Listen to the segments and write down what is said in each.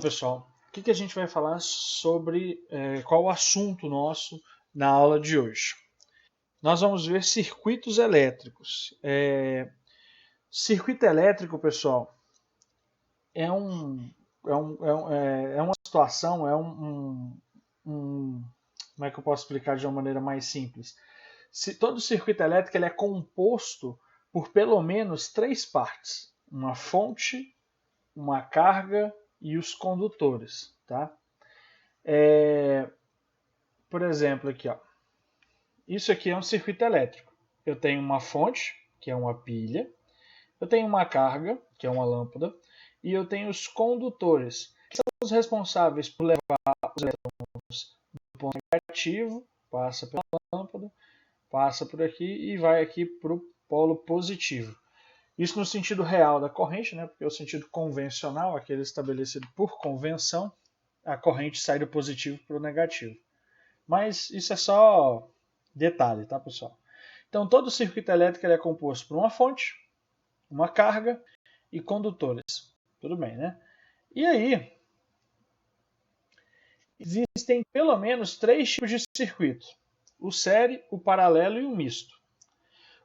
Pessoal, o que a gente vai falar sobre qual o assunto nosso na aula de hoje? Nós vamos ver circuitos elétricos. Circuito elétrico, pessoal, é uma situação, como é que eu posso explicar de uma maneira mais simples? Todo circuito elétrico ele é composto por pelo menos três partes: uma fonte, uma carga e os condutores, tá? Por exemplo, aqui, ó. Isso aqui é um circuito elétrico. Eu tenho uma fonte, que é uma pilha, eu tenho uma carga, que é uma lâmpada, e eu tenho os condutores, que são os responsáveis por levar os elétrons do ponto negativo, passa pela lâmpada, passa por aqui e vai aqui para o polo positivo. Isso no sentido real da corrente, né? Porque o sentido convencional, aquele estabelecido por convenção, a corrente sai do positivo para o negativo. Mas isso é só detalhe, tá, pessoal? Então, todo circuito elétrico é composto por uma fonte, uma carga e condutores. Tudo bem, né? E aí, existem pelo menos três tipos de circuito: o série, o paralelo e o misto.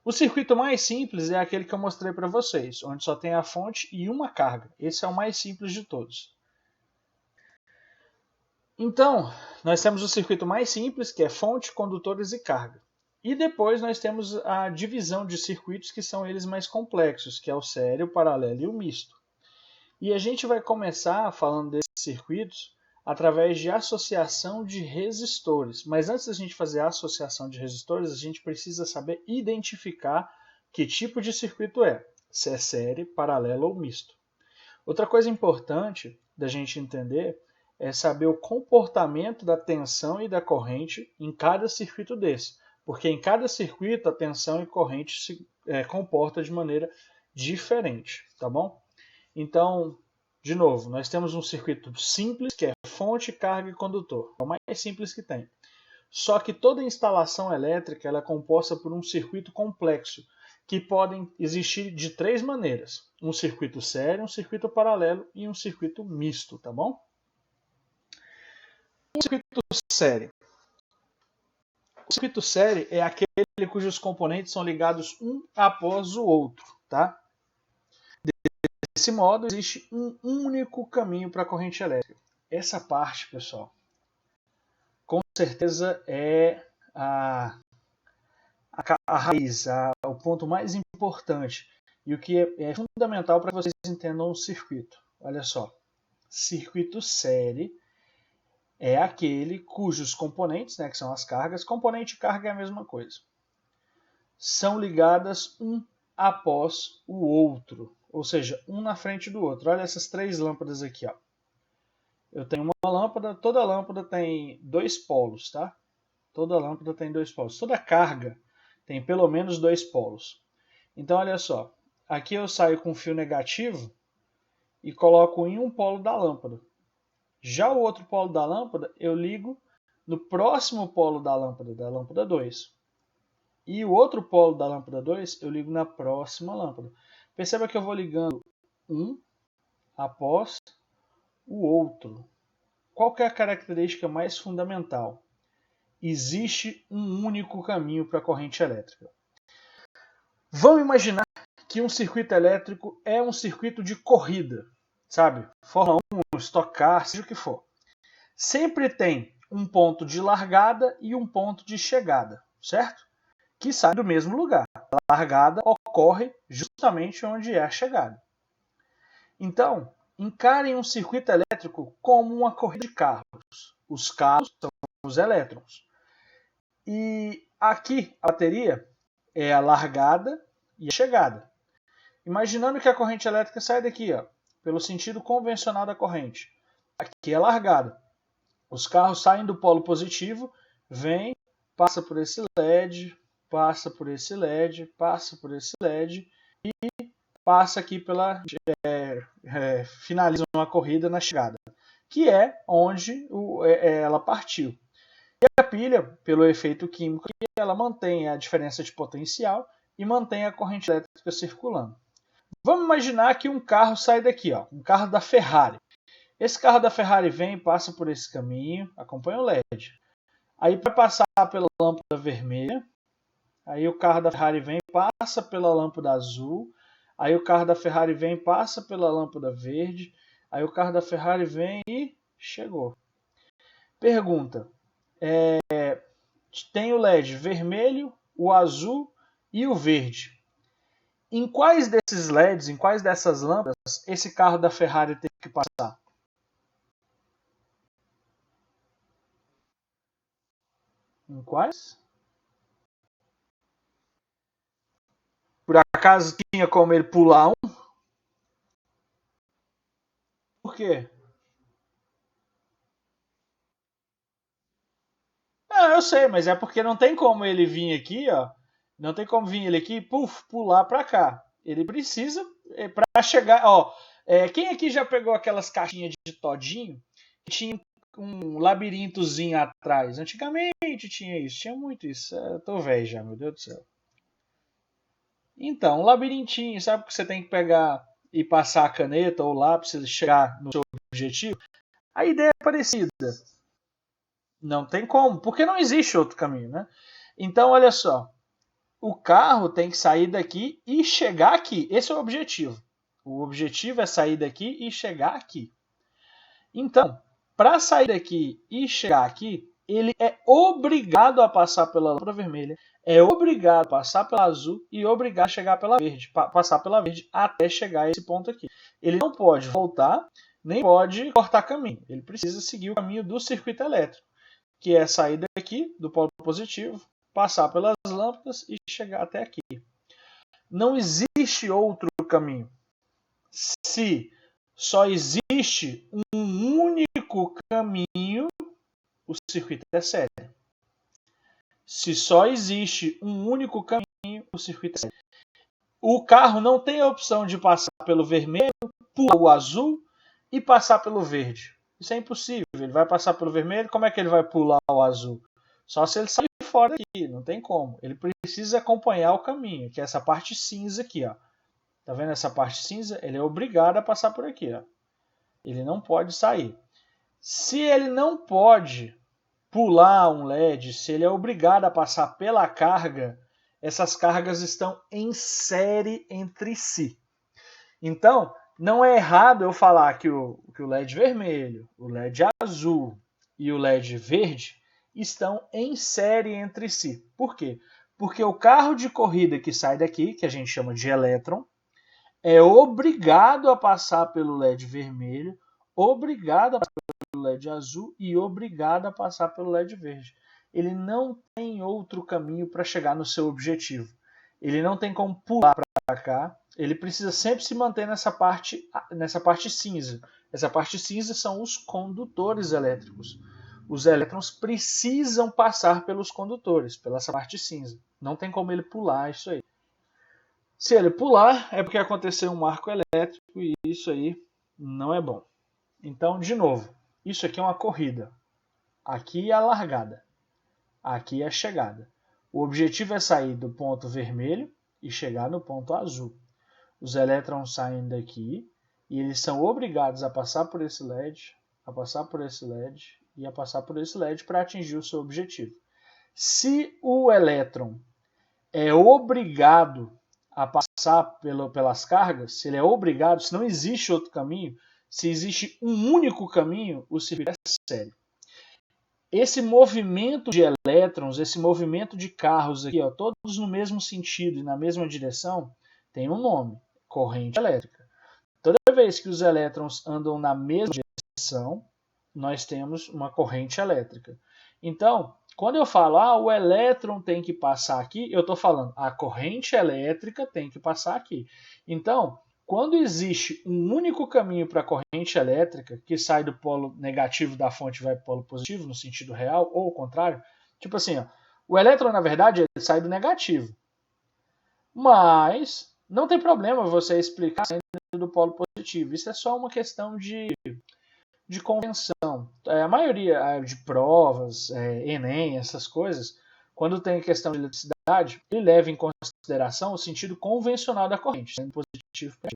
O circuito mais simples é aquele que eu mostrei para vocês, onde só tem a fonte e uma carga. Esse é o mais simples de todos. Então, nós temos o circuito mais simples, que é fonte, condutores e carga. E depois nós temos a divisão de circuitos que são eles mais complexos, que é o série, o paralelo e o misto. E a gente vai começar falando desses circuitos através de associação de resistores. Mas antes da gente fazer a associação de resistores, a gente precisa saber identificar que tipo de circuito é, se é série, paralelo ou misto. Outra coisa importante da gente entender é saber o comportamento da tensão e da corrente em cada circuito desse, porque em cada circuito a tensão e corrente se comporta de maneira diferente, tá bom? Então, de novo, nós temos um circuito simples, que é fonte, carga e condutor. É o mais simples que tem. Só que toda instalação elétrica ela é composta por um circuito complexo, que podem existir de três maneiras: um circuito série, um circuito paralelo e um circuito misto, tá bom? O circuito série. O circuito série é aquele cujos componentes são ligados um após o outro, tá? Desse modo, existe um único caminho para a corrente elétrica. Essa parte, pessoal, com certeza é a raiz, o ponto mais importante e o que é fundamental para que vocês entendam o circuito. Olha só, circuito série é aquele cujos componentes, né, que são as cargas, componente e carga é a mesma coisa, são ligadas um após o outro, ou seja, um na frente do outro. Olha essas três lâmpadas aqui, ó. Eu tenho uma lâmpada, toda lâmpada tem dois polos, tá? Toda lâmpada tem dois polos. Toda carga tem pelo menos dois polos. Então, olha só. Aqui eu saio com fio negativo e coloco em um polo da lâmpada. Já o outro polo da lâmpada eu ligo no próximo polo da lâmpada 2. E o outro polo da lâmpada 2 eu ligo na próxima lâmpada. Perceba que eu vou ligando um após o outro. Qual que é a característica mais fundamental? Existe um único caminho para a corrente elétrica. Vamos imaginar que um circuito elétrico é um circuito de corrida, sabe? Fórmula 1, Stock Car, seja o que for. Sempre tem um ponto de largada e um ponto de chegada, certo? Que saem do mesmo lugar. A largada ocorre justamente onde é a chegada. Então, encarem um circuito elétrico como uma corrida de carros. Os carros são os elétrons. E aqui a bateria é a largada e a chegada. Imaginando que a corrente elétrica sai daqui, ó, pelo sentido convencional da corrente. Aqui é a largada. Os carros saem do polo positivo, vem, passa por esse LED, passa por esse LED, passa por esse LED e passa aqui pela finalizam a corrida na chegada, que é onde ela partiu. E a pilha, pelo efeito químico, ela mantém a diferença de potencial e mantém a corrente elétrica circulando. Vamos imaginar que um carro sai daqui, ó, um carro da Ferrari. Esse carro da Ferrari vem e passa por esse caminho, acompanha o LED. Aí para passar pela lâmpada vermelha, aí o carro da Ferrari vem e passa pela lâmpada azul, aí o carro da Ferrari vem e passa pela lâmpada verde, aí o carro da Ferrari vem e chegou. Pergunta, tem o LED vermelho, o azul e o verde. Em quais desses LEDs, em quais dessas lâmpadas, esse carro da Ferrari tem que passar? Em quais? Por acaso tinha como ele pular um? Por quê? Não, eu sei, mas é porque não tem como ele vir aqui, ó. Não tem como vir ele aqui, puf, pular para cá. Ele precisa para chegar, ó. Quem aqui já pegou aquelas caixinhas de todinho que tinha um labirintozinho atrás? Antigamente tinha isso, tinha muito isso. Eu tô velho já, meu Deus do céu. Então, um labirintinho, sabe que você tem que pegar e passar a caneta ou lápis para chegar no seu objetivo? A ideia é parecida. Não tem como, porque não existe outro caminho, né? Então, olha só, o carro tem que sair daqui e chegar aqui. Esse é o objetivo. O objetivo é sair daqui e chegar aqui. Então, para sair daqui e chegar aqui, ele é obrigado a passar pela lâmpada vermelha, é obrigado a passar pela azul e obrigado a chegar pela verde, passar pela verde até chegar a esse ponto aqui. Ele não pode voltar, nem pode cortar caminho. Ele precisa seguir o caminho do circuito elétrico, que é sair daqui, do polo positivo, passar pelas lâmpadas e chegar até aqui. Não existe outro caminho. Se só existe um único caminho, o circuito é sério. Se só existe um único caminho, o circuito é sério. O carro não tem a opção de passar pelo vermelho, pular o azul e passar pelo verde. Isso é impossível. Ele vai passar pelo vermelho, como é que ele vai pular o azul? Só se ele sair fora daqui, não tem como. Ele precisa acompanhar o caminho, que é essa parte cinza aqui, ó. Tá vendo essa parte cinza? Ele é obrigado a passar por aqui, ó. Ele não pode sair. Se ele não pode pular um LED, se ele é obrigado a passar pela carga, essas cargas estão em série entre si. Então, não é errado eu falar que o LED vermelho, o LED azul e o LED verde estão em série entre si. Por quê? Porque o carro de corrida que sai daqui, que a gente chama de elétron, é obrigado a passar pelo LED vermelho, obrigado a passar pelo LED azul e obrigado a passar pelo LED verde. Ele não tem outro caminho para chegar no seu objetivo. Ele não tem como pular para cá. Ele precisa sempre se manter nessa parte cinza. Essa parte cinza são os condutores elétricos. Os elétrons precisam passar pelos condutores, pela essa parte cinza. Não tem como ele pular isso aí. Se ele pular, é porque aconteceu um marco elétrico e isso aí não é bom. Então, de novo, isso aqui é uma corrida. Aqui é a largada. Aqui é a chegada. O objetivo é sair do ponto vermelho e chegar no ponto azul. Os elétrons saem daqui e eles são obrigados a passar por esse LED, a passar por esse LED e a passar por esse LED para atingir o seu objetivo. Se o elétron é obrigado a passar pelas cargas, se ele é obrigado, se não existe outro caminho, se existe um único caminho, o circuito é sério. Esse movimento de elétrons, esse movimento de carros aqui, ó, todos no mesmo sentido e na mesma direção, tem um nome, corrente elétrica. Toda vez que os elétrons andam na mesma direção, nós temos uma corrente elétrica. Então, quando eu falo, o elétron tem que passar aqui, eu estou falando, a corrente elétrica tem que passar aqui. Então, quando existe um único caminho para a corrente elétrica, que sai do polo negativo da fonte e vai para o polo positivo, no sentido real, ou o contrário, tipo assim, ó, o elétron, na verdade, ele sai do negativo. Mas não tem problema você explicar saindo do polo positivo. Isso é só uma questão de convenção. A maioria de provas, Enem, essas coisas, quando tem questão de eletricidade, ele leva em consideração o sentido convencional da corrente, sendo positivo para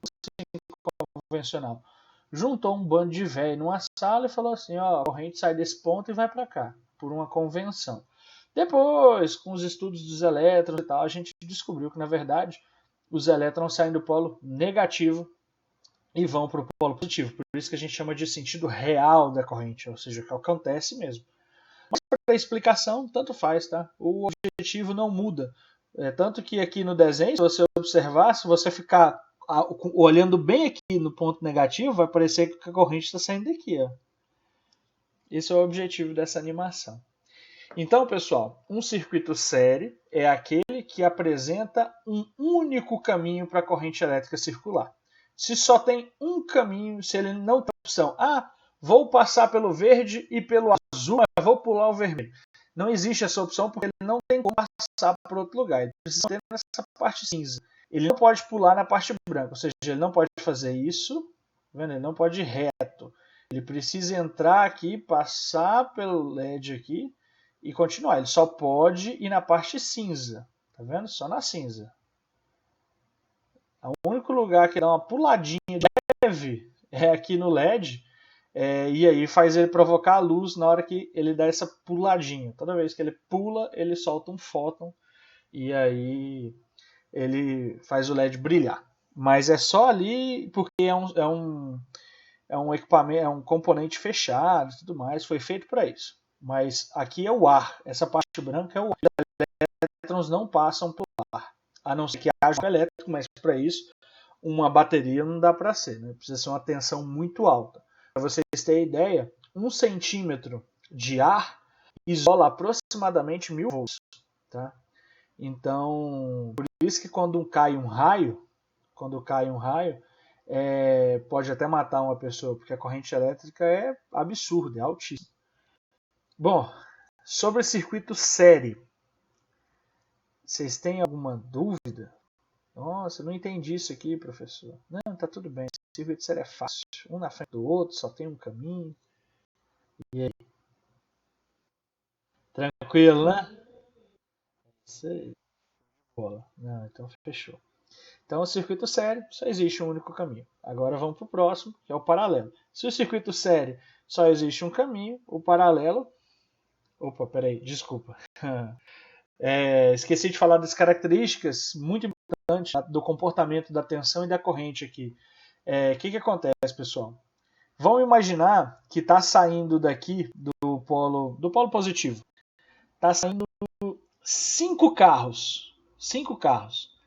convencional. juntou um bando de velho numa sala e falou assim, ó, a corrente sai desse ponto e vai para cá, por uma convenção. Depois, com os estudos dos elétrons e tal, a gente descobriu que, na verdade, os elétrons saem do polo negativo e vão para o polo positivo. Por isso que a gente chama de sentido real da corrente, ou seja, que acontece mesmo. Mas para a explicação, tanto faz, tá? O objetivo não muda. Tanto que aqui no desenho, se você observar, se você ficar olhando bem aqui no ponto negativo, vai parecer que a corrente está saindo daqui. Ó. Esse é o objetivo dessa animação. Então, pessoal, um circuito série é aquele que apresenta um único caminho para a corrente elétrica circular. Se só tem um caminho, se ele não tem opção, vou passar pelo verde e pelo azul, mas vou pular o vermelho. Não existe essa opção porque ele não tem como passar para outro lugar. Ele precisa ter nessa parte cinza. Ele não pode pular na parte branca, ou seja, ele não pode fazer isso, vendo? Ele não pode ir reto. Ele precisa entrar aqui, passar pelo LED aqui, e continuar. Ele só pode ir na parte cinza. Tá vendo? Só na cinza. O único lugar que ele dá uma puladinha de leve é aqui no LED. E aí faz ele provocar a luz na hora que ele dá essa puladinha. Toda vez que ele pula, ele solta um fóton. E aí ele faz o LED brilhar. Mas é só ali porque é um equipamento, é um componente fechado e tudo mais. Foi feito para isso. Mas aqui é o ar. Essa parte branca é o ar. Os elétrons não passam pelo ar. A não ser que haja um elétrico, mas para isso uma bateria não dá para ser. Né? Precisa ser uma tensão muito alta. Para vocês terem ideia, 1 centímetro de ar isola aproximadamente 1000 volts. Tá? Então, por isso que quando cai um raio, pode até matar uma pessoa, porque a corrente elétrica é absurda, é altíssima. Bom, sobre circuito série, vocês têm alguma dúvida? Nossa, eu não entendi isso aqui, professor. Não, tá tudo bem. Circuito série é fácil. Um na frente do outro, só tem um caminho. E aí? Tranquilo, né? Isso aí. Bola. Não, então fechou. Então, o circuito série só existe um único caminho. Agora vamos para o próximo, que é o paralelo. Se o circuito série só existe um caminho, o paralelo. Opa, peraí, desculpa. Esqueci de falar das características muito importantes do comportamento da tensão e da corrente aqui. O que acontece, pessoal? Vamos imaginar que está saindo daqui do polo positivo. Está saindo 5 carros. 5 carros.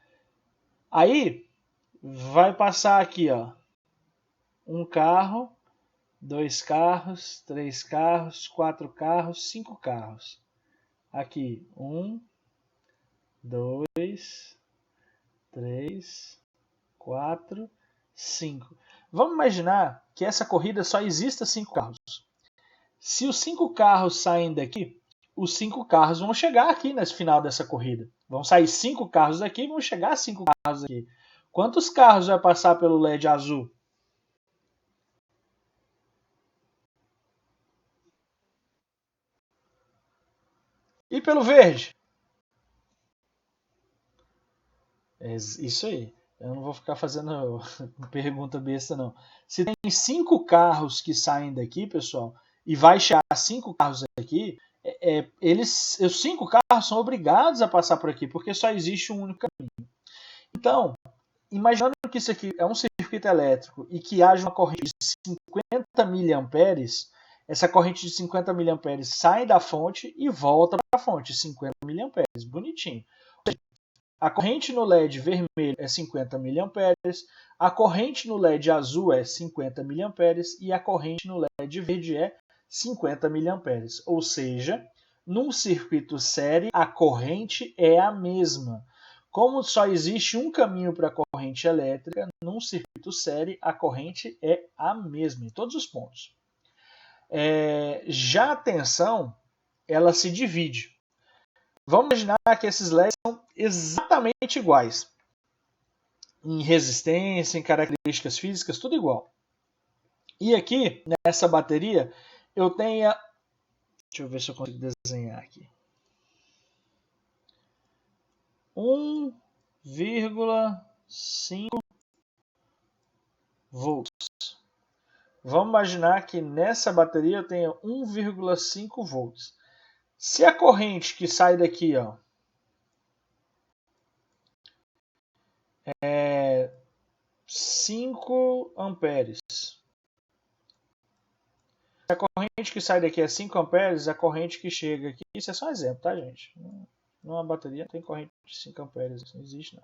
Aí vai passar aqui, ó. 1 carro, 2 carros, 3 carros, 4 carros, 5 carros. Aqui, 1, 2, 3, 4, 5. Vamos imaginar que essa corrida só exista 5 carros. Se os 5 carros saem daqui, os 5 carros vão chegar aqui no final dessa corrida. Vão sair 5 carros daqui e vão chegar 5 carros aqui. Quantos carros vai passar pelo LED azul? E pelo verde? É isso aí. Eu não vou ficar fazendo pergunta besta, não. Se tem 5 carros que saem daqui, pessoal, e vai chegar 5 carros aqui, os 5 carros são obrigados a passar por aqui, porque só existe um único caminho. Então, imaginando que isso aqui é um circuito elétrico e que haja uma corrente de 50 miliamperes, essa corrente de 50 miliamperes sai da fonte e volta para a fonte, 50 miliamperes, bonitinho. A corrente no LED vermelho é 50 miliamperes, a corrente no LED azul é 50 miliamperes e a corrente no LED verde é 50 miliamperes. Ou seja, num circuito série, a corrente é a mesma. Como só existe um caminho para a corrente elétrica, num circuito série, a corrente é a mesma em todos os pontos. Já a tensão, ela se divide. Vamos imaginar que esses LEDs são exatamente iguais. Em resistência, em características físicas, tudo igual. E aqui, nessa bateria, eu tenho... Deixa eu ver se eu consigo desenhar aqui. 1,5 volts. Vamos imaginar que nessa bateria eu tenha 1,5 volts. Se a corrente que sai daqui, ó, é 5 amperes. Se a corrente que sai daqui é 5 amperes, a corrente que chega aqui, isso é só um exemplo, tá, gente? Numa bateria não tem corrente de 5 amperes, isso não existe não.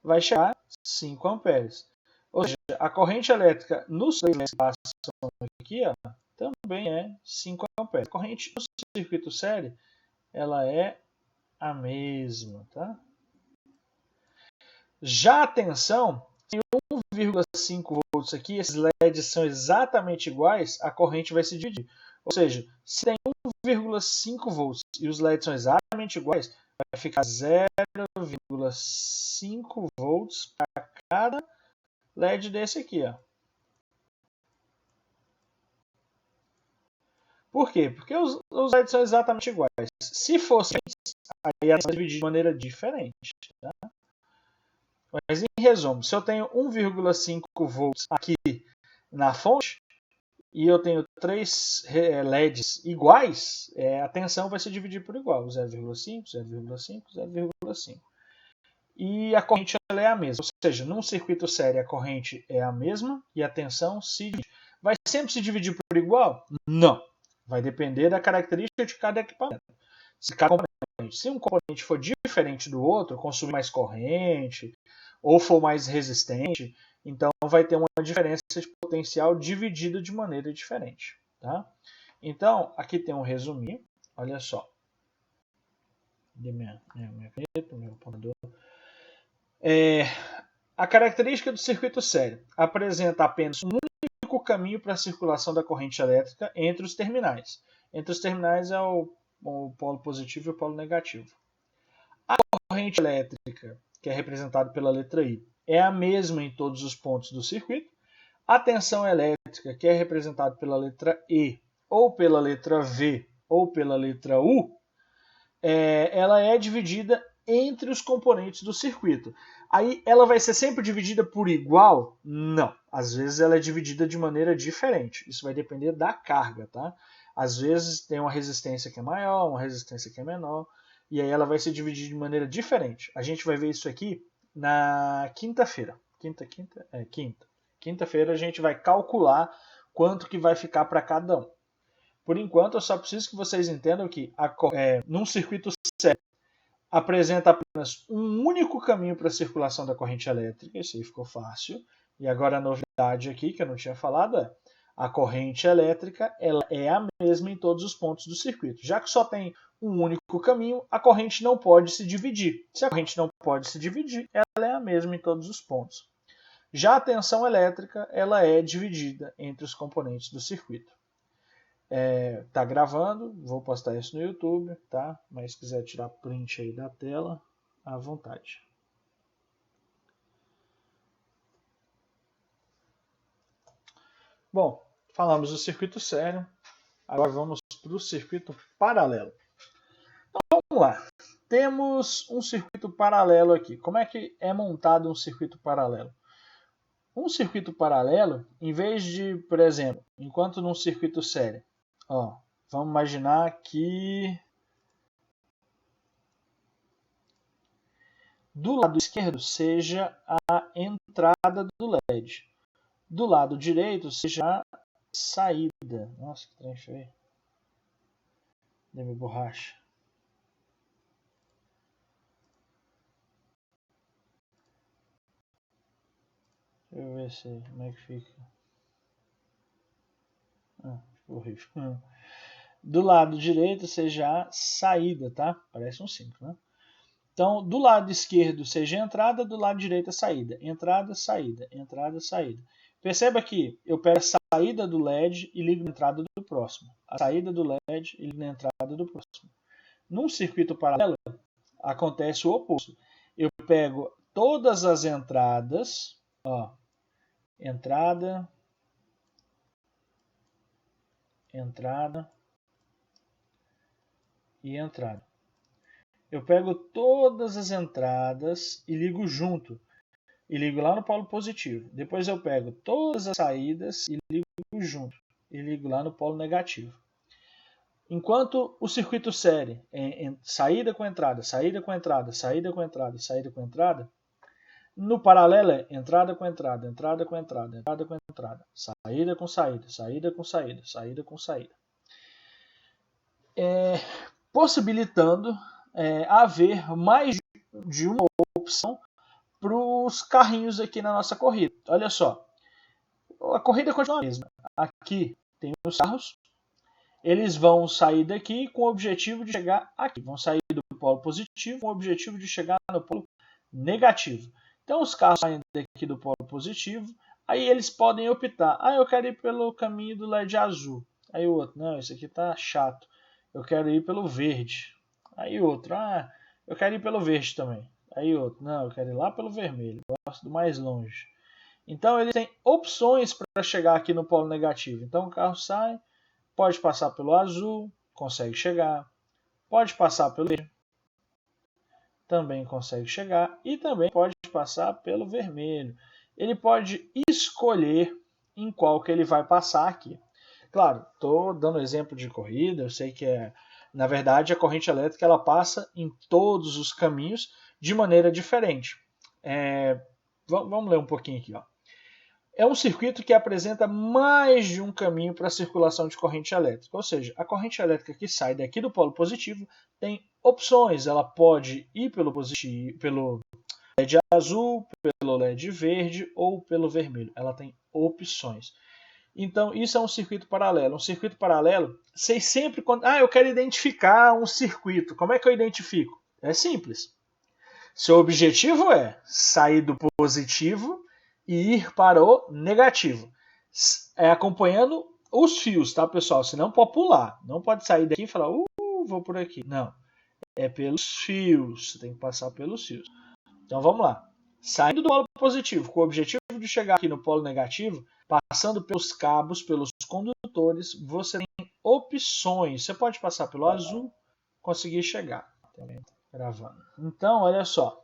Vai chegar a 5 amperes. Ou seja, a corrente elétrica nos três que passam aqui, ó, também é 5 amperes. A corrente no circuito série, ela é a mesma, tá? Já a tensão, tem 1,5 volts aqui, esses LEDs são exatamente iguais, a corrente vai se dividir. Ou seja, se tem 1,5 volts e os LEDs são exatamente iguais, vai ficar 0,5 volts para cada LED desse aqui, ó. Por quê? Porque os LEDs são exatamente iguais. Se fosse, aí ia dividir de maneira diferente. Tá? Mas em resumo, se eu tenho 1,5 volts aqui na fonte e eu tenho 3 LEDs iguais, a tensão vai se dividir por igual, 0,5, 0,5, 0,5. E a corrente ela é a mesma, ou seja, num circuito série a corrente é a mesma e a tensão se divide. Vai sempre se dividir por igual? Não. Vai depender da característica de cada equipamento. Se um componente for diferente do outro, consumir mais corrente ou for mais resistente, então vai ter uma diferença de potencial dividida de maneira diferente. Tá? Então, aqui tem um resuminho. Olha só. Minha caneta, meu apontador. A característica do circuito série apresenta apenas um único caminho para a circulação da corrente elétrica entre os terminais. Entre os terminais é o polo positivo e o polo negativo. A corrente elétrica, que é representada pela letra I, é a mesma em todos os pontos do circuito. A tensão elétrica, que é representada pela letra E, ou pela letra V, ou pela letra U, ela é dividida entre os componentes do circuito. Aí ela vai ser sempre dividida por igual? Não. Às vezes ela é dividida de maneira diferente. Isso vai depender da carga, tá? Às vezes tem uma resistência que é maior, uma resistência que é menor, e aí ela vai se dividir de maneira diferente. A gente vai ver isso aqui na quinta-feira. Quinta-feira a gente vai calcular quanto que vai ficar para cada um. Por enquanto, eu só preciso que vocês entendam que num circuito sério apresenta apenas um único caminho para a circulação da corrente elétrica. Isso aí ficou fácil. E agora a novidade aqui, que eu não tinha falado, é a corrente elétrica ela é a mesma em todos os pontos do circuito. Já que só tem um único caminho, a corrente não pode se dividir. Se a corrente não pode se dividir, ela é a mesma em todos os pontos. Já a tensão elétrica ela é dividida entre os componentes do circuito. Tá gravando, vou postar isso no YouTube, tá? Mas se quiser tirar print aí da tela, à vontade. Bom, falamos do circuito sério, agora vamos para o circuito paralelo. Então vamos lá, temos um circuito paralelo aqui. Como é que é montado um circuito paralelo? Um circuito paralelo, em vez de, por exemplo, enquanto num circuito sério, ó, vamos imaginar que do lado esquerdo seja a entrada do LED. Do lado direito seja a saída. Nossa, que trem feio. Deu minha borracha. Deixa eu ver se, como é que fica. Ficou horrível. Do lado direito seja a saída, tá? Parece um 5, né? Então, do lado esquerdo seja a entrada, do lado direito a saída. Entrada, saída, entrada, saída. Perceba que eu pego a saída do LED e ligo na entrada do próximo. A saída do LED e ligo na entrada do próximo. Num circuito paralelo, acontece o oposto. Eu pego todas as entradas, ó, entrada, entrada e entrada. Eu pego todas as entradas e ligo junto. e ligo lá no polo positivo. Depois eu pego todas as saídas e ligo junto e ligo lá no polo negativo. Enquanto o circuito série é saída com entrada, saída com entrada, saída com entrada, saída com entrada, no paralelo é entrada com entrada, entrada com entrada, entrada com entrada, saída com saída, saída com saída, saída com saída. Possibilitando haver mais de uma opção para os carrinhos aqui na nossa corrida. Olha só, a corrida continua a mesma. Aqui tem os carros, eles vão sair daqui com o objetivo de chegar aqui. Vão sair do polo positivo com o objetivo de chegar no polo negativo. Então os carros saem daqui do polo positivo, aí eles podem optar. Eu quero ir pelo caminho do LED azul. Aí o outro, não, isso aqui tá chato. Eu quero ir pelo verde. Aí outro, eu quero ir pelo verde também. Aí outro, não, eu quero ir lá pelo vermelho. Gosto do mais longe. Então eles têm opções para chegar aqui no polo negativo. Então o carro sai, pode passar pelo azul, consegue chegar. Pode passar pelo verde, também consegue chegar. E também pode passar pelo vermelho. Ele pode escolher em qual que ele vai passar aqui. Claro, estou dando exemplo de corrida, eu sei que na verdade a corrente elétrica ela passa em todos os caminhos de maneira diferente. Vamos ler um pouquinho aqui. É um circuito que apresenta mais de um caminho para a circulação de corrente elétrica, ou seja, a corrente elétrica que sai daqui do polo positivo tem opções, ela pode ir pelo LED azul, pelo LED verde ou pelo vermelho, ela tem opções. Então, isso é um circuito paralelo. Um circuito paralelo, vocês sempre... eu quero identificar um circuito. Como é que eu identifico? É simples. Seu objetivo é sair do positivo e ir para o negativo. Acompanhando os fios, tá, pessoal? Você não pode pular. Não pode sair daqui e falar, vou por aqui. Não. É pelos fios. Você tem que passar pelos fios. Então, vamos lá. Saindo do polo positivo, com o objetivo de chegar aqui no polo negativo, passando pelos cabos, pelos condutores, você tem opções. Você pode passar pelo azul, conseguir chegar. Gravando. Então, olha só.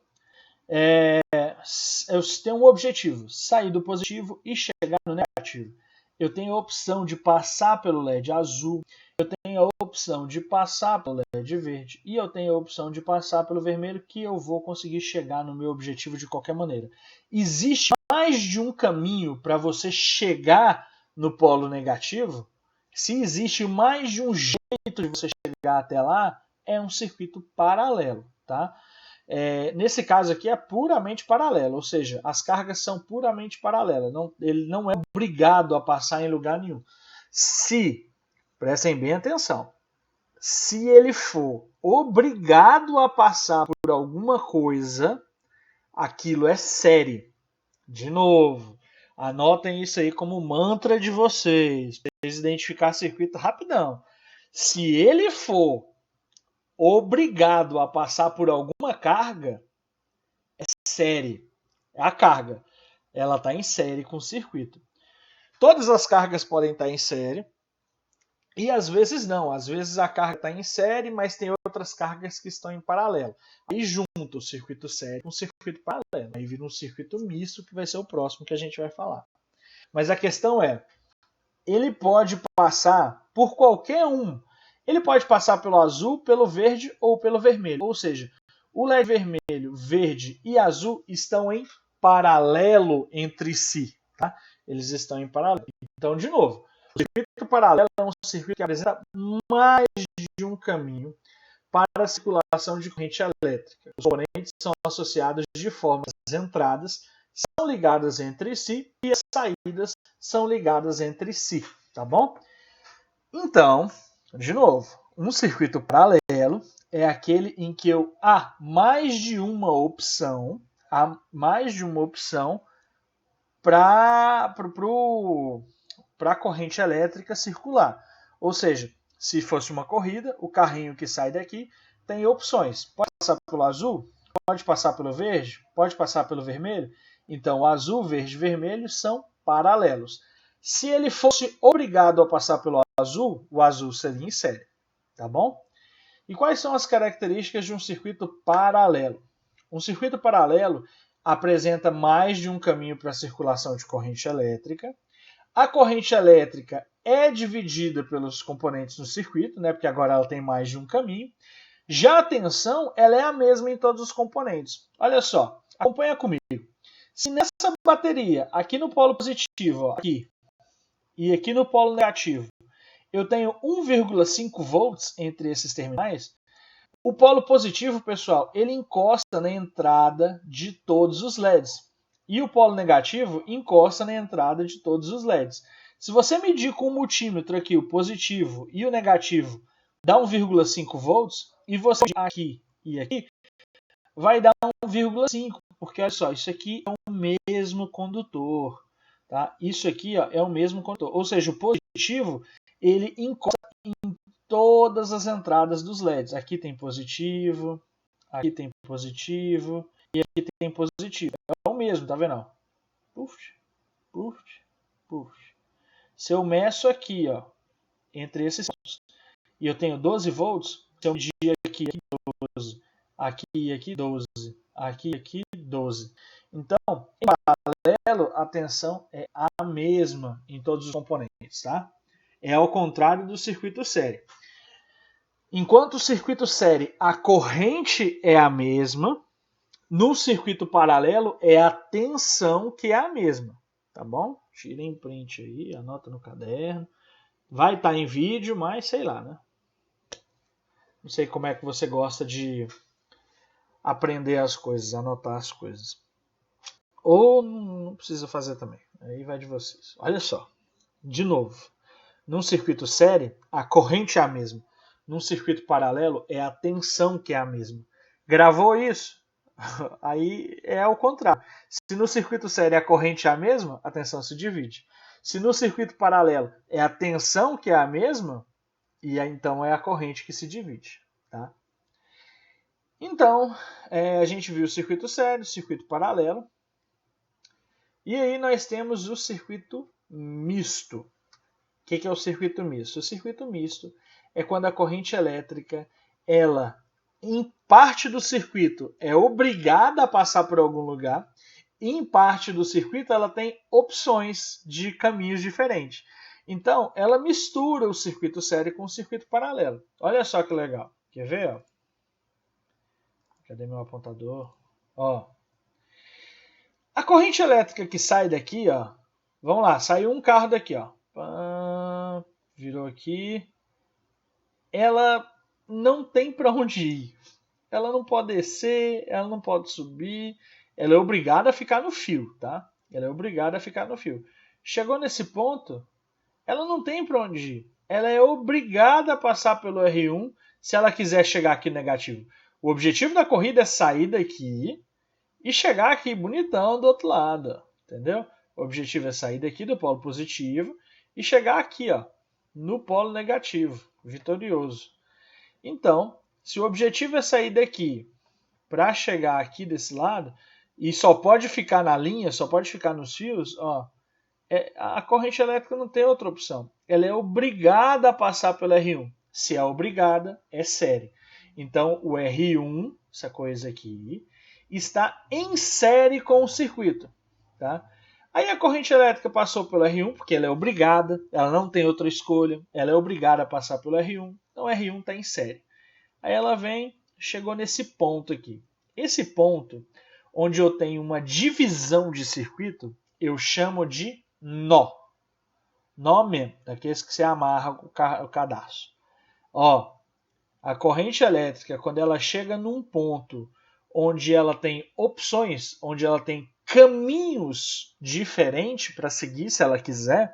Eu tenho um objetivo, sair do positivo e chegar no negativo. Eu tenho a opção de passar pelo LED azul, eu tenho a opção de passar pelo LED verde e eu tenho a opção de passar pelo vermelho, que eu vou conseguir chegar no meu objetivo de qualquer maneira. Existe mais de um caminho para você chegar no polo negativo? Se existe mais de um jeito de você chegar até lá, é um circuito paralelo, tá? Nesse caso aqui é puramente paralelo, ou seja, as cargas são puramente paralelas. Ele não é obrigado a passar em lugar nenhum. Prestem bem atenção, se ele for obrigado a passar por alguma coisa, aquilo é série. De novo, anotem isso aí como mantra de vocês, para vocês identificar circuito rapidão. Se ele for obrigado a passar por alguma carga, é série. É a carga. Ela está em série com o circuito. Todas as cargas podem estar em série e às vezes não. Às vezes a carga está em série, mas tem outras cargas que estão em paralelo. Aí junta o circuito série com o circuito paralelo. Aí vira um circuito misto, que vai ser o próximo que a gente vai falar. Mas a questão é, ele pode passar por qualquer um. Ele pode passar pelo azul, pelo verde ou pelo vermelho. Ou seja, o LED vermelho, verde e azul estão em paralelo entre si. Tá? Eles estão em paralelo. Então, de novo, o circuito paralelo é um circuito que apresenta mais de um caminho para a circulação de corrente elétrica. Os componentes são associados de forma as entradas são ligadas entre si e as saídas são ligadas entre si. Tá bom? Então, de novo, um circuito paralelo é aquele em que há mais de uma opção para a corrente elétrica circular. Ou seja, se fosse uma corrida, o carrinho que sai daqui tem opções. Pode passar pelo azul, pode passar pelo verde, pode passar pelo vermelho. Então, o azul, verde e vermelho são paralelos. Se ele fosse obrigado a passar pelo azul, o azul seria em série. Tá bom? E quais são as características de um circuito paralelo? Um circuito paralelo apresenta mais de um caminho para a circulação de corrente elétrica. A corrente elétrica é dividida pelos componentes no circuito, né, porque agora ela tem mais de um caminho. Já a tensão ela é a mesma em todos os componentes. Olha só, acompanha comigo. Se nessa bateria, aqui no polo positivo, ó, aqui, e aqui no polo negativo, eu tenho 1,5 volts entre esses terminais, o polo positivo, pessoal, ele encosta na entrada de todos os LEDs. E o polo negativo encosta na entrada de todos os LEDs. Se você medir com o multímetro aqui o positivo e o negativo, dá 1,5 volts, e você medir aqui e aqui, vai dar 1,5, porque olha só, isso aqui é o mesmo condutor. Tá? Isso aqui ó, é o mesmo condutor. Ou seja, o positivo ele encosta em todas as entradas dos LEDs. Aqui tem positivo e aqui tem positivo. É o mesmo, tá vendo? Puf, puf, puf. Se eu meço aqui, ó, entre esses pontos, e eu tenho 12 volts, se eu medir aqui 12, aqui 12, aqui 12. Então, em paralelo, a tensão é a mesma em todos os componentes, tá? É ao contrário do circuito série. Enquanto o circuito série, a corrente é a mesma, no circuito paralelo é a tensão que é a mesma, tá bom? Tirem print aí, anota no caderno. Vai estar em vídeo, mas sei lá, né? Não sei como é que você gosta de aprender as coisas, anotar as coisas. Ou não precisa fazer também, aí vai de vocês. Olha só, de novo, num circuito série, a corrente é a mesma. Num circuito paralelo, é a tensão que é a mesma. Gravou isso? Aí é ao contrário. Se no circuito série a corrente é a mesma, a tensão se divide. Se no circuito paralelo é a tensão que é a mesma, e aí, então é a corrente que se divide. Tá? Então, a gente viu o circuito série, o circuito paralelo. E aí nós temos o circuito misto. O que é o circuito misto? O circuito misto é quando a corrente elétrica, ela, em parte do circuito, é obrigada a passar por algum lugar, e em parte do circuito ela tem opções de caminhos diferentes. Então, ela mistura o circuito série com o circuito paralelo. Olha só que legal. Quer ver? Ó? Cadê meu apontador? Ó. A corrente elétrica que sai daqui, ó, vamos lá, saiu um carro daqui, ó, virou aqui, ela não tem para onde ir, ela não pode descer, ela não pode subir, ela é obrigada a ficar no fio, tá? Ela é obrigada a ficar no fio. Chegou nesse ponto, ela não tem para onde ir, ela é obrigada a passar pelo R1 se ela quiser chegar aqui negativo. O objetivo da corrida é sair daqui e chegar aqui bonitão do outro lado, entendeu? O objetivo é sair daqui do polo positivo e chegar aqui, ó, no polo negativo, vitorioso. Então, se o objetivo é sair daqui para chegar aqui desse lado, e só pode ficar na linha, só pode ficar nos fios, ó, a corrente elétrica não tem outra opção. Ela é obrigada a passar pelo R1. Se é obrigada, é série. Então, o R1, essa coisa aqui, está em série com o circuito. Tá? Aí a corrente elétrica passou pelo R1, porque ela é obrigada, ela não tem outra escolha, ela é obrigada a passar pelo R1, então o R1 está em série. Aí ela vem, chegou nesse ponto aqui. Esse ponto, onde eu tenho uma divisão de circuito, eu chamo de nó. Nó mesmo, daqueles que você amarra o cadastro. Ó, a corrente elétrica, quando ela chega num ponto onde ela tem opções, onde ela tem caminhos diferentes para seguir, se ela quiser,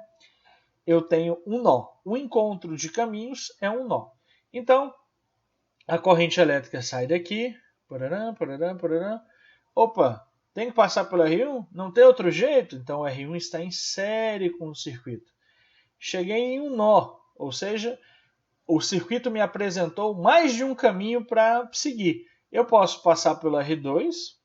eu tenho um nó. O encontro de caminhos é um nó. Então, a corrente elétrica sai daqui, opa, tem que passar pelo R1? Não tem outro jeito? Então, o R1 está em série com o circuito. Cheguei em um nó, ou seja, o circuito me apresentou mais de um caminho para seguir. Eu posso passar pelo R2,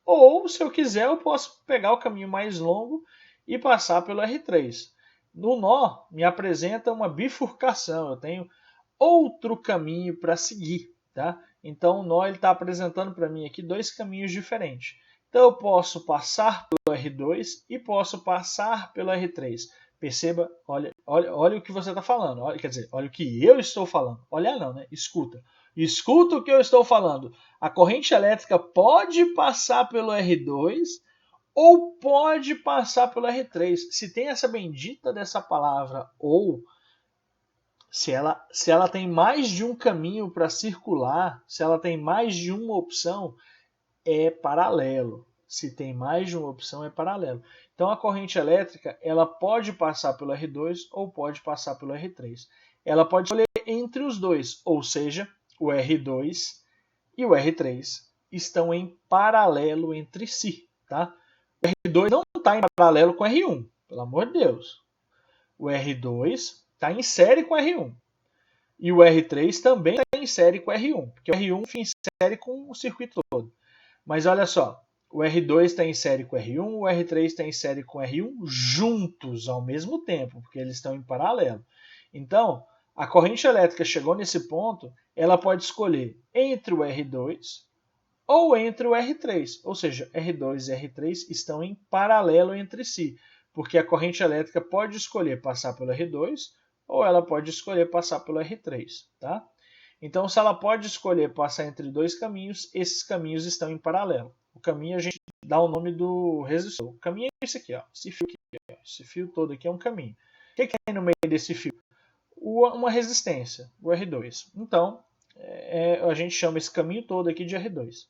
ou, se eu quiser, eu posso pegar o caminho mais longo e passar pelo R3. No nó, me apresenta uma bifurcação, eu tenho outro caminho para seguir. Tá? Então, o nó está apresentando para mim aqui dois caminhos diferentes. Então eu posso passar pelo R2 e posso passar pelo R3. Perceba, olha o que você está falando. Olha, quer dizer, olha o que eu estou falando. Olha não, né? Escuta. Escuta o que eu estou falando. A corrente elétrica pode passar pelo R2 ou pode passar pelo R3. Se tem essa bendita dessa palavra ou, se ela tem mais de um caminho para circular, se ela tem mais de uma opção, é paralelo. Se tem mais de uma opção, é paralelo. Então a corrente elétrica ela pode passar pelo R2 ou pode passar pelo R3. Ela pode escolher entre os dois, ou seja, o R2 e o R3 estão em paralelo entre si. Tá? O R2 não está em paralelo com o R1, pelo amor de Deus. O R2 está em série com o R1. E o R3 também está em série com o R1, porque o R1 fica em série com o circuito todo. Mas olha só, o R2 está em série com o R1, o R3 está em série com o R1 juntos ao mesmo tempo, porque eles estão em paralelo. Então, a corrente elétrica chegou nesse ponto, ela pode escolher entre o R2 ou entre o R3, ou seja, R2 e R3 estão em paralelo entre si, porque a corrente elétrica pode escolher passar pelo R2 ou ela pode escolher passar pelo R3, tá? Então, se ela pode escolher passar entre dois caminhos, esses caminhos estão em paralelo. O caminho a gente dá o nome do resistor. O caminho é esse aqui, ó. Esse fio aqui, ó. Esse fio todo aqui é um caminho. O que tem no meio desse fio? Uma resistência, o R2. Então, a gente chama esse caminho todo aqui de R2.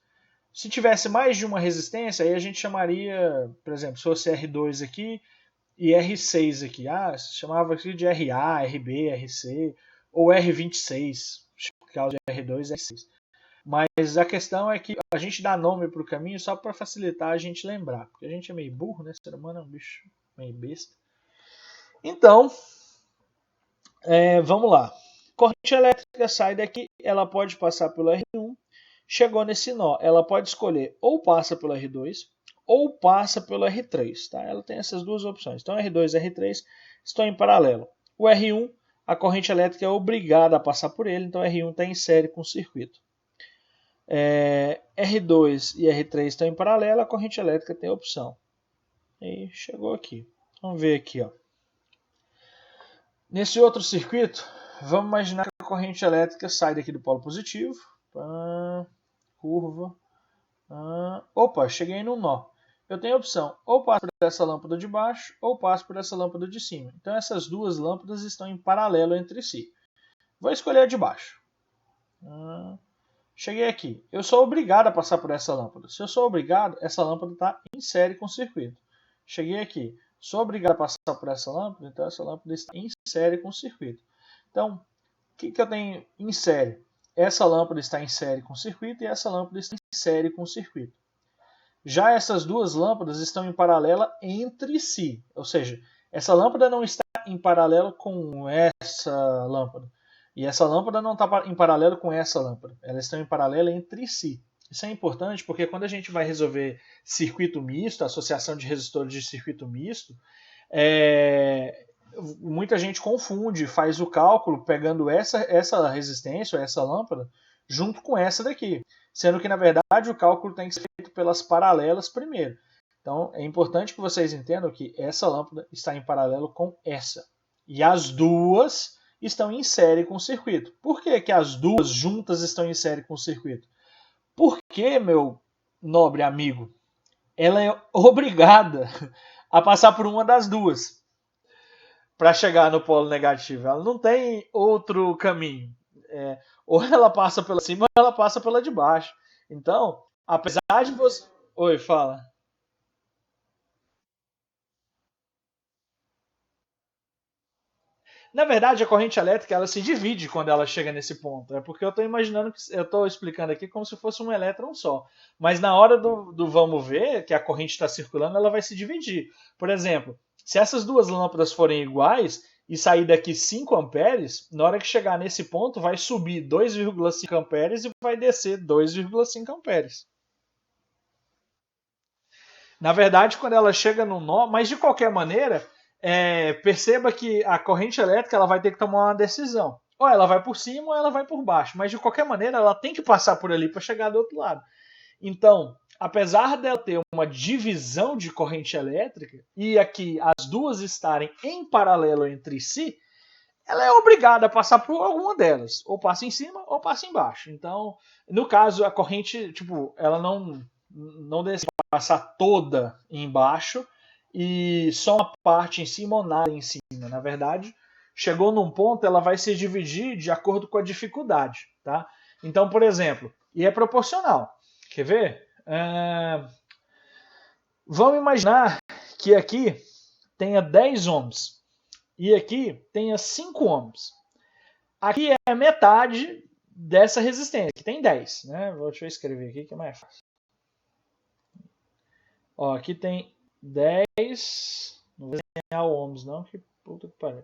Se tivesse mais de uma resistência, aí a gente chamaria, por exemplo, se fosse R2 aqui e R6 aqui. Chamava aqui de RA, RB, RC ou R26. Por causa de R2 e R6. Mas a questão é que a gente dá nome para o caminho só para facilitar a gente lembrar. Porque a gente é meio burro, né? O ser humano é um bicho meio besta. Então, vamos lá. Corrente elétrica sai daqui, ela pode passar pelo R1. Chegou nesse nó, ela pode escolher ou passa pelo R2 ou passa pelo R3. Tá? Ela tem essas duas opções. Então, R2 e R3 estão em paralelo. O R1, a corrente elétrica é obrigada a passar por ele, então R1 está em série com o circuito. R2 e R3 estão em paralelo, a corrente elétrica tem a opção. E chegou aqui. Vamos ver aqui. Ó. Nesse outro circuito, vamos imaginar que a corrente elétrica sai daqui do polo positivo. Curva. Opa, cheguei no nó. Eu tenho a opção, ou passo por essa lâmpada de baixo, ou passo por essa lâmpada de cima. Então essas duas lâmpadas estão em paralelo entre si. Vou escolher a de baixo. Cheguei aqui. Eu sou obrigado a passar por essa lâmpada. Se eu sou obrigado, essa lâmpada está em série com o circuito. Cheguei aqui. Sou obrigado a passar por essa lâmpada, então essa lâmpada está em série com o circuito. Então, o que eu tenho em série? Essa lâmpada está em série com o circuito e essa lâmpada está em série com o circuito. Já essas duas lâmpadas estão em paralelo entre si. Ou seja, essa lâmpada não está em paralelo com essa lâmpada. E essa lâmpada não está em paralelo com essa lâmpada. Elas estão em paralelo entre si. Isso é importante porque quando a gente vai resolver circuito misto, associação de resistores de circuito misto, muita gente confunde, faz o cálculo pegando essa resistência, ou essa lâmpada, junto com essa daqui. Sendo que, na verdade, o cálculo tem que ser feito pelas paralelas primeiro. Então, é importante que vocês entendam que essa lâmpada está em paralelo com essa. E as duas estão em série com o circuito. Por que as duas juntas estão em série com o circuito? Porque, meu nobre amigo, ela é obrigada a passar por uma das duas para chegar no polo negativo. Ela não tem outro caminho. Ou ela passa pela cima ou ela passa pela de baixo. Então, apesar de você... Oi, fala. Na verdade, a corrente elétrica ela se divide quando ela chega nesse ponto. É porque eu estou imaginando que eu estou explicando aqui como se fosse um elétron só. Mas na hora do vamos ver, que a corrente está circulando, ela vai se dividir. Por exemplo, se essas duas lâmpadas forem iguais e sair daqui 5 amperes, na hora que chegar nesse ponto, vai subir 2,5 amperes e vai descer 2,5 amperes. Na verdade, quando ela chega no nó, mas de qualquer maneira, perceba que a corrente elétrica ela vai ter que tomar uma decisão. Ou ela vai por cima ou ela vai por baixo. Mas de qualquer maneira, ela tem que passar por ali para chegar do outro lado. Então, apesar dela ter uma divisão de corrente elétrica e aqui as duas estarem em paralelo entre si, ela é obrigada a passar por alguma delas, ou passa em cima ou passa embaixo. Então, no caso, a corrente, tipo, ela não decide passar toda embaixo e só uma parte em cima ou nada em cima. Na verdade, chegou num ponto, ela vai se dividir de acordo com a dificuldade, tá? Então, por exemplo, e é proporcional. Quer ver? Vamos imaginar que aqui tenha 10 ohms e aqui tenha 5 ohms. Aqui é metade dessa resistência, que tem 10. Né? Deixa eu escrever aqui que é mais fácil. Ó, aqui tem 10. Não vou desenhar ohms, não, que puta que pariu.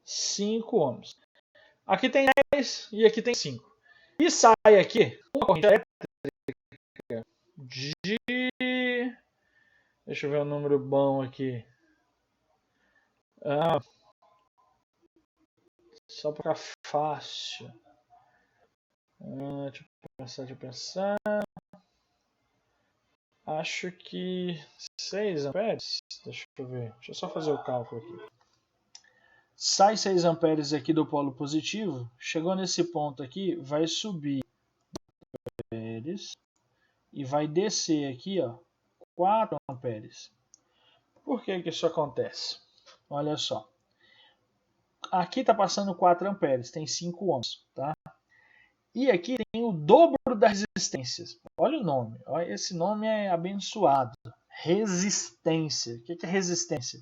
5 ohms. Aqui tem 10 e aqui tem 5. E sai aqui uma corrente elétrica de. Deixa eu ver um número bom aqui. Só para ficar fácil. Deixa eu pensar. Acho que 6 amperes. Deixa eu ver. Deixa eu só fazer o cálculo aqui. Sai 6 amperes aqui do polo positivo. Chegou nesse ponto aqui, vai subir amperes e vai descer aqui, ó, 4 amperes. Por que que isso acontece? Olha só. Aqui está passando 4 amperes, tem 5 ohms, tá? E aqui tem o dobro das resistências. Olha o nome, olha, esse nome é abençoado. Resistência. O que é resistência?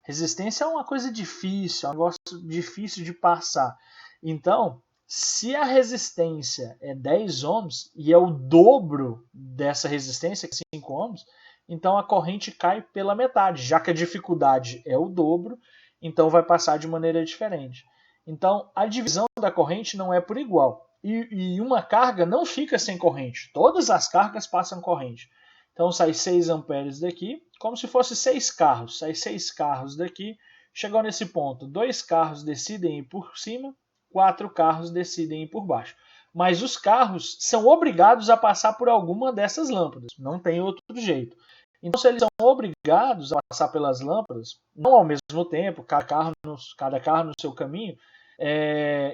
Resistência é uma coisa difícil, é um negócio difícil de passar. Então, se a resistência é 10 ohms e é o dobro dessa resistência, que é 5 ohms, então a corrente cai pela metade, já que a dificuldade é o dobro, então vai passar de maneira diferente. Então, a divisão da corrente não é por igual. E uma carga não fica sem corrente. Todas as cargas passam corrente. Então sai 6 amperes daqui, como se fosse 6 carros. Sai 6 carros daqui, chegou nesse ponto. 2 carros decidem ir por cima, 4 carros decidem ir por baixo. Mas os carros são obrigados a passar por alguma dessas lâmpadas. Não tem outro jeito. Então, se eles são obrigados a passar pelas lâmpadas, não ao mesmo tempo, cada carro no seu caminho,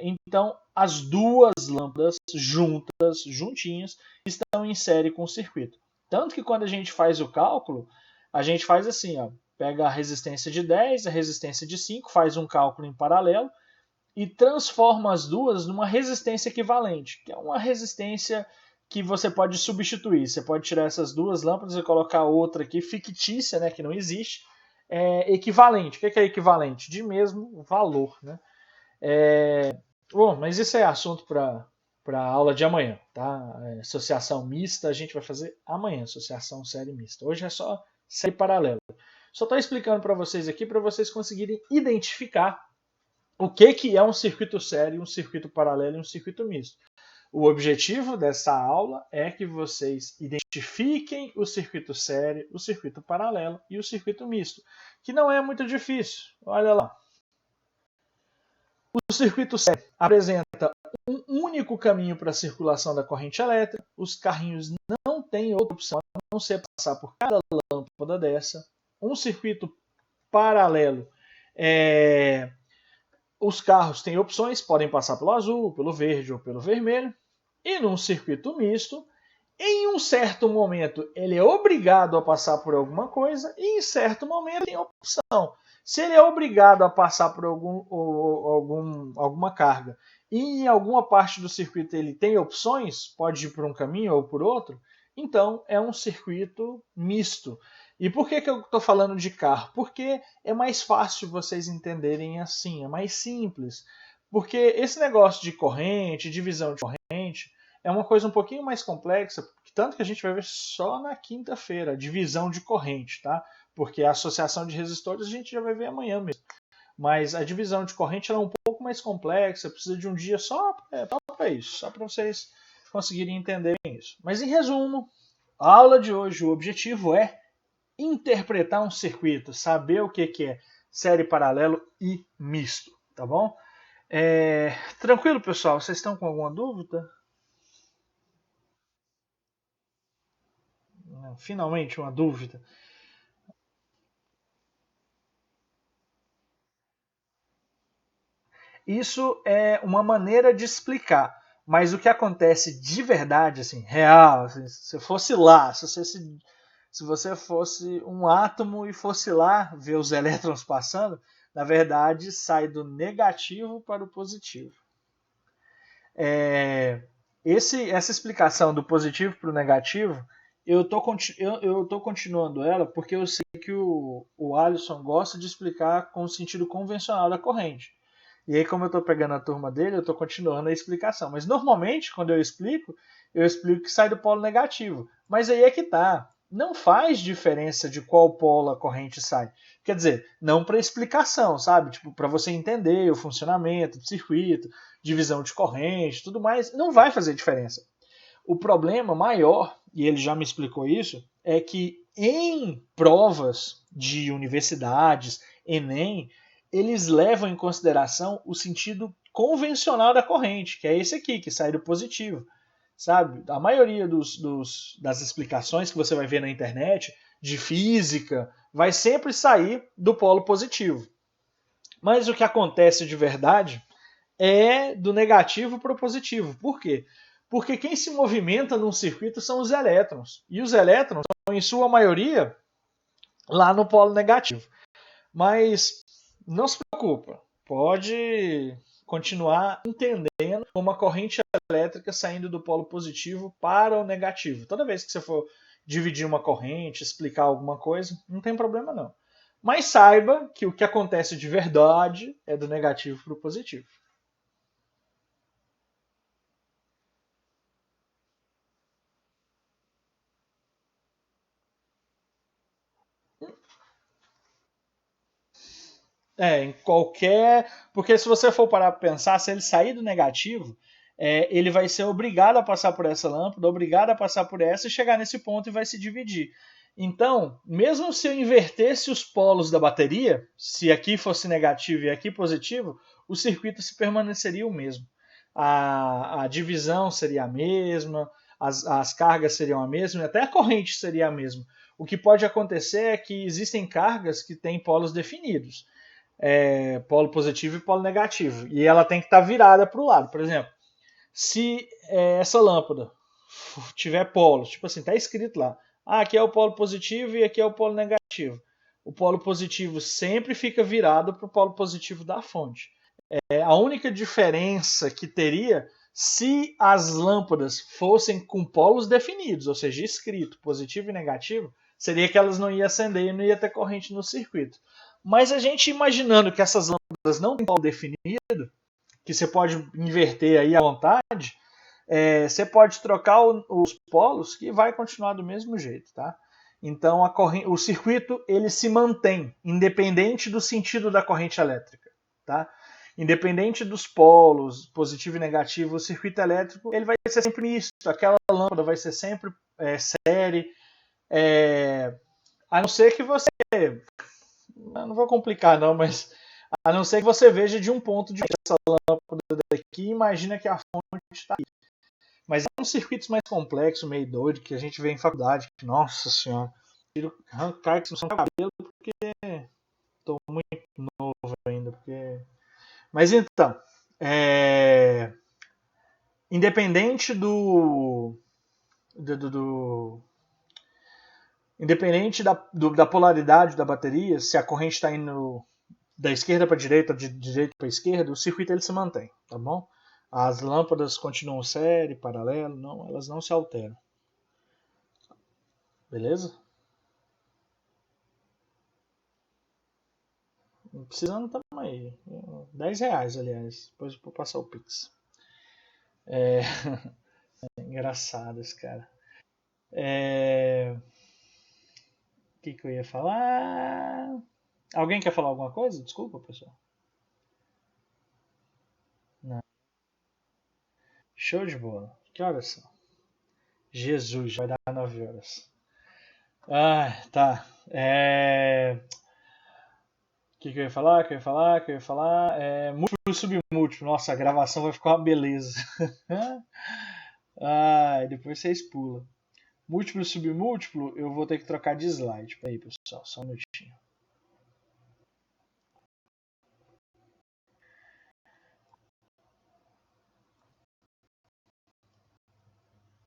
então as duas lâmpadas juntinhas, estão em série com o circuito. Tanto que quando a gente faz o cálculo, a gente faz assim, ó, pega a resistência de 10, a resistência de 5, faz um cálculo em paralelo e transforma as duas numa resistência equivalente, que é uma resistência que você pode substituir. Você pode tirar essas duas lâmpadas e colocar outra aqui, fictícia, né, que não existe, equivalente. O que é equivalente? De mesmo valor. Né? Bom, mas isso é assunto para a aula de amanhã. Tá? Associação mista a gente vai fazer amanhã, associação série mista. Hoje é só série paralela. Só estou explicando para vocês aqui para vocês conseguirem identificar o que é um circuito série, um circuito paralelo e um circuito misto. O objetivo dessa aula é que vocês identifiquem o circuito série, o circuito paralelo e o circuito misto, que não é muito difícil. Olha lá. O circuito série apresenta um único caminho para a circulação da corrente elétrica. Os carrinhos não têm outra opção a não ser passar por cada lâmpada dessa. Um circuito paralelo os carros têm opções, podem passar pelo azul, pelo verde ou pelo vermelho. E num circuito misto, em um certo momento ele é obrigado a passar por alguma coisa e em certo momento tem opção. Se ele é obrigado a passar por alguma carga e em alguma parte do circuito ele tem opções, pode ir por um caminho ou por outro, então é um circuito misto. E por que eu estou falando de carro? Porque é mais fácil vocês entenderem assim, é mais simples. Porque esse negócio de corrente, divisão de corrente, é uma coisa um pouquinho mais complexa, tanto que a gente vai ver só na quinta-feira, divisão de corrente, tá? Porque a associação de resistores a gente já vai ver amanhã mesmo. Mas a divisão de corrente é um pouco mais complexa, precisa de um dia só para isso, só para vocês conseguirem entender isso. Mas em resumo, a aula de hoje, o objetivo é interpretar um circuito, saber o que é série paralelo e misto, tá bom? Tranquilo, pessoal? Vocês estão com alguma dúvida? Finalmente uma dúvida. Isso é uma maneira de explicar, mas o que acontece de verdade, assim, real, assim, se você fosse lá, se você fosse um átomo e fosse lá ver os elétrons passando, na verdade sai do negativo para o positivo. É, essa explicação do positivo para o negativo, eu tô continuando ela porque eu sei que o Alisson gosta de explicar com o sentido convencional da corrente. E aí, como eu estou pegando a turma dele, eu estou continuando a explicação. Mas normalmente, quando eu explico que sai do polo negativo. Mas aí é que tá. Não faz diferença de qual polo a corrente sai. Quer dizer, não para explicação, sabe? Tipo, para você entender o funcionamento do circuito, divisão de corrente, tudo mais, não vai fazer diferença. O problema maior, e ele já me explicou isso, é que em provas de universidades, Enem, eles levam em consideração o sentido convencional da corrente, que é esse aqui, que sai do positivo. Sabe? A maioria das explicações que você vai ver na internet, de física, vai sempre sair do polo positivo. Mas o que acontece de verdade é do negativo para o positivo. Por quê? Porque quem se movimenta num circuito são os elétrons. E os elétrons são, em sua maioria, lá no polo negativo. Mas não se preocupa, pode continuar entendendo uma corrente elétrica saindo do polo positivo para o negativo. Toda vez que você for dividir uma corrente, explicar alguma coisa, não tem problema não. Mas saiba que o que acontece de verdade é do negativo para o positivo. Em qualquer. Porque se você for parar para pensar, se ele sair do negativo, ele vai ser obrigado a passar por essa lâmpada, obrigado a passar por essa e chegar nesse ponto e vai se dividir. Então, mesmo se eu invertesse os polos da bateria, se aqui fosse negativo e aqui positivo, o circuito se permaneceria o mesmo. A divisão seria a mesma, as cargas seriam a mesma, até a corrente seria a mesma. O que pode acontecer é que existem cargas que têm polos definidos, polo positivo e polo negativo. E ela tem que estar virada para o lado. Por exemplo, se essa lâmpada tiver polos, tipo assim, está escrito lá, aqui é o polo positivo e aqui é o polo negativo. O polo positivo sempre fica virado para o polo positivo da fonte. A única diferença que teria se as lâmpadas fossem com polos definidos, ou seja, escrito positivo e negativo, seria que elas não iam acender e não ia ter corrente no circuito. Mas a gente imaginando que essas lâmpadas não têm polo definido, que você pode inverter aí à vontade, você pode trocar os polos que vai continuar do mesmo jeito, tá? Então o circuito ele se mantém, independente do sentido da corrente elétrica, tá? Independente dos polos, positivo e negativo, o circuito elétrico ele vai ser sempre misto. Aquela lâmpada vai ser sempre série, a não ser que você, não vou complicar não, mas a não ser que você veja de um ponto de vista essa lâmpada daqui e imagina que a fonte está aí. Mas é um circuito mais complexo, meio doido, que a gente vê em faculdade. Que, nossa senhora, tiro arrancar isso no cabelo porque estou muito novo ainda. Mas então, independente independente da polaridade da bateria, se a corrente está indo da esquerda para a direita, de direita para a esquerda, o circuito ele se mantém, tá bom? As lâmpadas continuam série, paralelo, não, elas não se alteram. Beleza? Precisando também aí. R$ 10, aliás. Depois eu vou passar o Pix. É... Engraçado esse cara. O que eu ia falar? Alguém quer falar alguma coisa? Desculpa, pessoal. Não. Show de bola. Que horas são? Jesus, vai dar 9 horas. Tá. O que eu ia falar? Múltiplo e submúltiplo. Nossa, a gravação vai ficar uma beleza. Depois vocês pulam. Múltiplo e submúltiplo, eu vou ter que trocar de slide. Peraí, pessoal, só um minutinho.